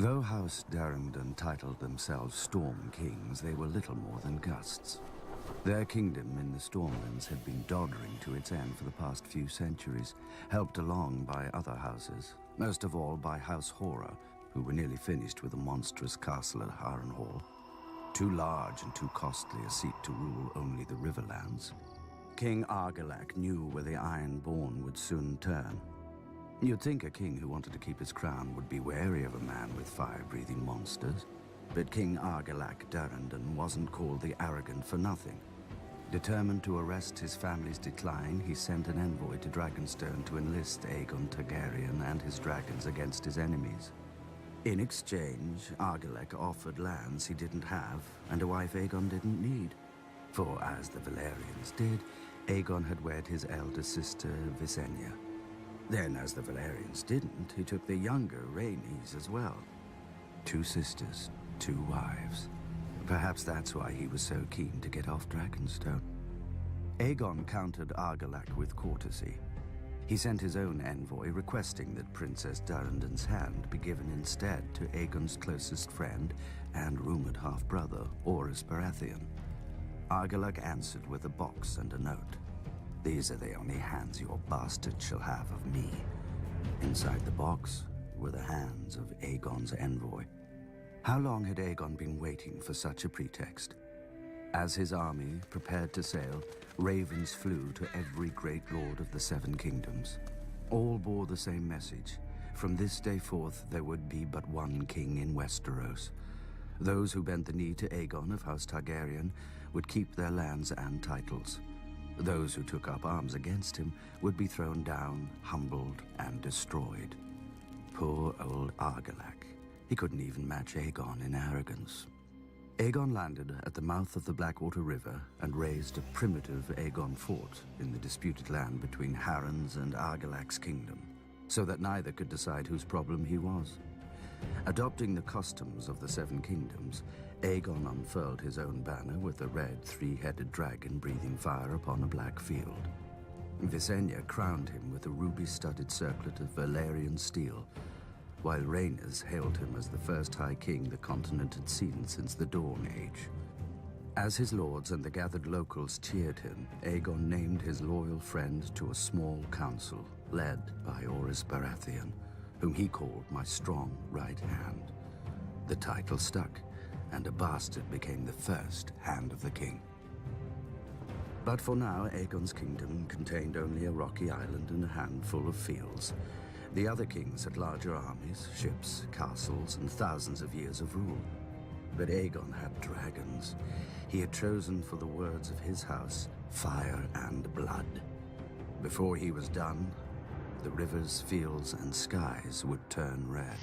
Though House Durrandon titled themselves Storm Kings, they were little more than gusts. Their kingdom in the Stormlands had been doddering to its end for the past few centuries, helped along by other houses, most of all by House Horror, who were nearly finished with a monstrous castle at Harrenhal. Too large and too costly a seat to rule only the Riverlands. King Argilac knew where the Ironborn would soon turn. You'd think a king who wanted to keep his crown would be wary of a man with fire-breathing monsters. But King Argilac Durrandon wasn't called the Arrogant for nothing. Determined to arrest his family's decline, he sent an envoy to Dragonstone to enlist Aegon Targaryen and his dragons against his enemies. In exchange, Argilac offered lands he didn't have and a wife Aegon didn't need. For as the Valyrians did, Aegon had wed his elder sister Visenya. Then, as the Valyrians didn't, he took the younger Rhaenys as well. 2 sisters, 2 wives. Perhaps that's why he was so keen to get off Dragonstone. Aegon countered Argilac with courtesy. He sent his own envoy requesting that Princess Durrandon's hand be given instead to Aegon's closest friend and rumored half-brother, Orys Baratheon. Argilac answered with a box and a note. "These are the only hands your bastard shall have of me." Inside the box were the hands of Aegon's envoy. How long had Aegon been waiting for such a pretext? As his army prepared to sail, ravens flew to every great lord of the 7 kingdoms. All bore the same message. From this day forth, there would be but one king in Westeros. Those who bent the knee to Aegon of House Targaryen would keep their lands and titles. Those who took up arms against him would be thrown down, humbled, and destroyed. Poor old Argilac. He couldn't even match Aegon in arrogance. Aegon landed at the mouth of the Blackwater River and raised a primitive Aegon fort in the disputed land between Harren's and Argilac's kingdom, so that neither could decide whose problem he was. Adopting the customs of the 7 kingdoms, Aegon unfurled his own banner with a red 3-headed dragon breathing fire upon a black field. Visenya crowned him with a ruby-studded circlet of Valyrian steel, while Rhaenys hailed him as the first High King the continent had seen since the Dawn Age. As his lords and the gathered locals cheered him, Aegon named his loyal friend to a small council led by Orys Baratheon, whom he called my strong right hand. The title stuck, and a bastard became the first Hand of the King. But for now, Aegon's kingdom contained only a rocky island and a handful of fields. The other kings had larger armies, ships, castles, and thousands of years of rule. But Aegon had dragons. He had chosen for the words of his house, fire and blood. Before he was done, the rivers, fields, and skies would turn red.